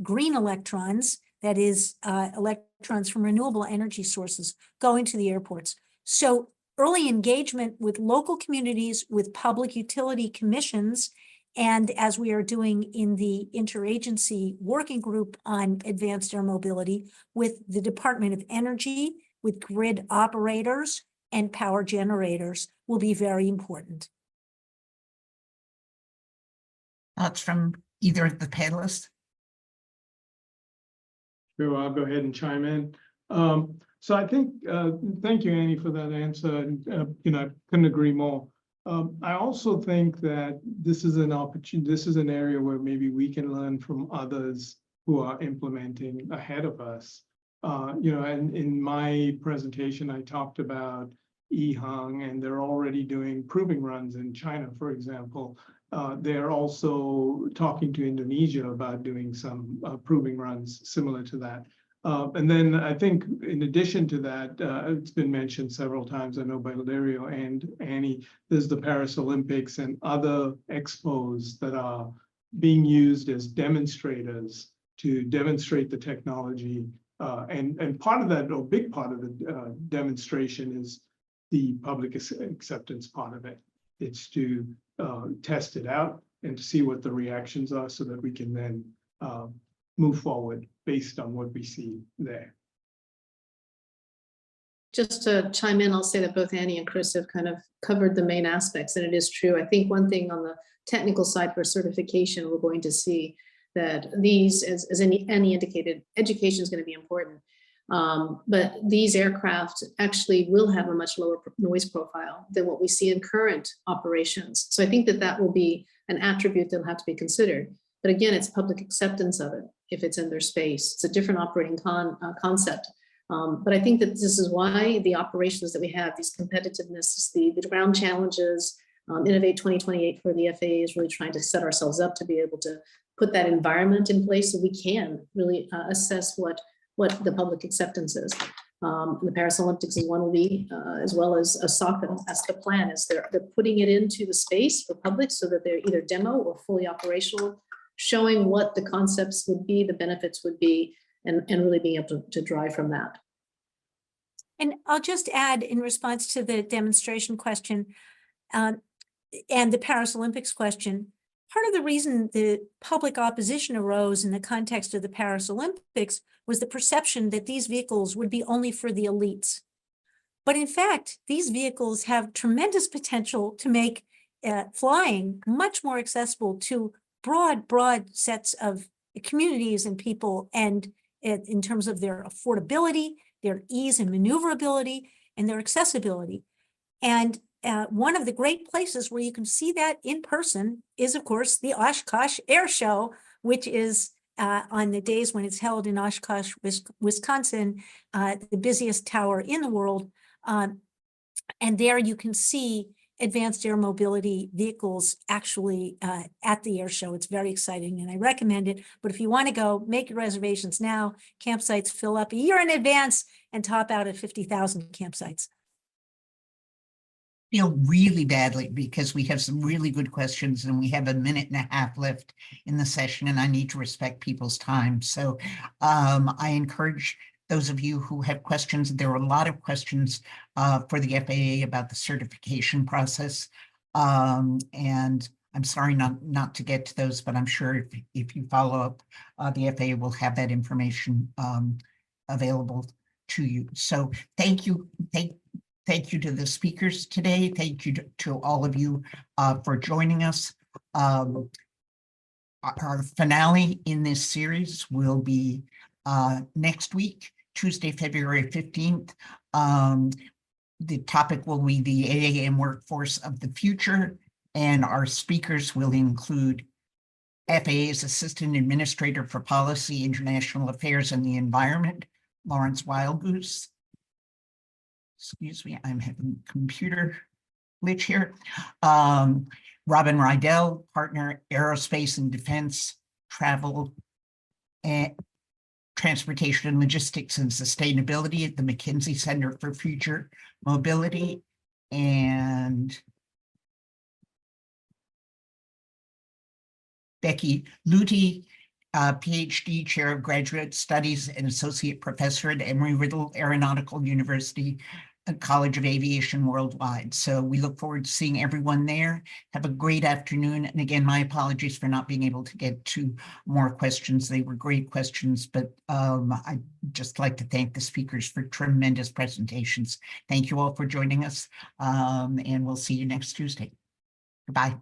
green electrons, that is, electrons from renewable energy sources going to the airports. So early engagement with local communities, with public utility commissions, and as we are doing in the interagency working group on advanced air mobility, with the Department of Energy, with grid operators and power generators, will be very important. Thoughts from either of the panelists? Sure, I'll go ahead and chime in. So I think, thank you, Annie, for that answer. And, I couldn't agree more. I also think that this is an opportunity, this is an area where maybe we can learn from others who are implementing ahead of us. And in my presentation, I talked about EHang, and they're already doing proving runs in China, for example. They're also talking to Indonesia about doing some proving runs similar to that. And then I think in addition to that, it's been mentioned several times, I know by Valerio and Annie, there's the Paris Olympics and other expos that are being used as demonstrators to demonstrate the technology. And part of that, or big part of the demonstration, is the public acceptance part of it. It's to test it out and to see what the reactions are so that we can then move forward based on what we see there. Just to chime in, I'll say that both Annie and Chris have kind of covered the main aspects, and it is true. I think one thing on the technical side for certification, we're going to see that these, as Annie indicated, education is going to be important. But these aircraft actually will have a much lower noise profile than what we see in current operations. So I think that that will be an attribute that will have to be considered. But again, it's public acceptance of it if it's in their space. It's a different operating concept. But I think that this is why the operations that we have, these competitiveness, the ground challenges, Innovate 2028 for the FAA is really trying to set ourselves up to be able to put that environment in place so we can really assess what the public acceptance is. The Paris Olympics is one will be, as well as a soccer. That's the plan, is they're putting it into the space for public so that they're either demo or fully operational, showing what the concepts would be, the benefits would be, and really being able to drive from that. And I'll just add in response to the demonstration question and the Paris Olympics question, part of the reason the public opposition arose in the context of the Paris Olympics was the perception that these vehicles would be only for the elites. But in fact, these vehicles have tremendous potential to make flying much more accessible to broad sets of communities and people, and in terms of their affordability, their ease and maneuverability, and their accessibility. And one of the great places where you can see that in person is, of course, the Oshkosh Air Show, which is on the days when it's held in Oshkosh, Wisconsin, the busiest tower in the world. And there you can see advanced air mobility vehicles actually at the air show. It's very exciting and I recommend it. But if you want to go, make your reservations now. Campsites fill up a year in advance and top out at 50,000 campsites. Feel really badly because we have some really good questions and we have a minute and a half left in the session and I need to respect people's time. So I encourage those of you who have questions. There were a lot of questions for the FAA about the certification process. And I'm sorry not to get to those, but I'm sure if you follow up, the FAA will have that information available to you. So thank you. Thank you to the speakers today. Thank you to all of you for joining us. Our finale in this series will be next week, Tuesday, February 15th. The topic will be the AAM workforce of the future, and our speakers will include FAA's Assistant Administrator for Policy, International Affairs, and the Environment, Lawrence Wildgoose. Excuse me, I'm having computer glitch here. Robin Rydell, Partner, Aerospace and Defense, Travel, and Transportation and Logistics and Sustainability at the McKinsey Center for Future Mobility. And Becky Luty, PhD, Chair of Graduate Studies and Associate Professor at Embry-Riddle Aeronautical University, College of Aviation Worldwide. So we look forward to seeing everyone there. Have a great afternoon. And again, my apologies for not being able to get to more questions. They were great questions, but I'd just like to thank the speakers for tremendous presentations. Thank you all for joining us, and we'll see you next Tuesday. Goodbye.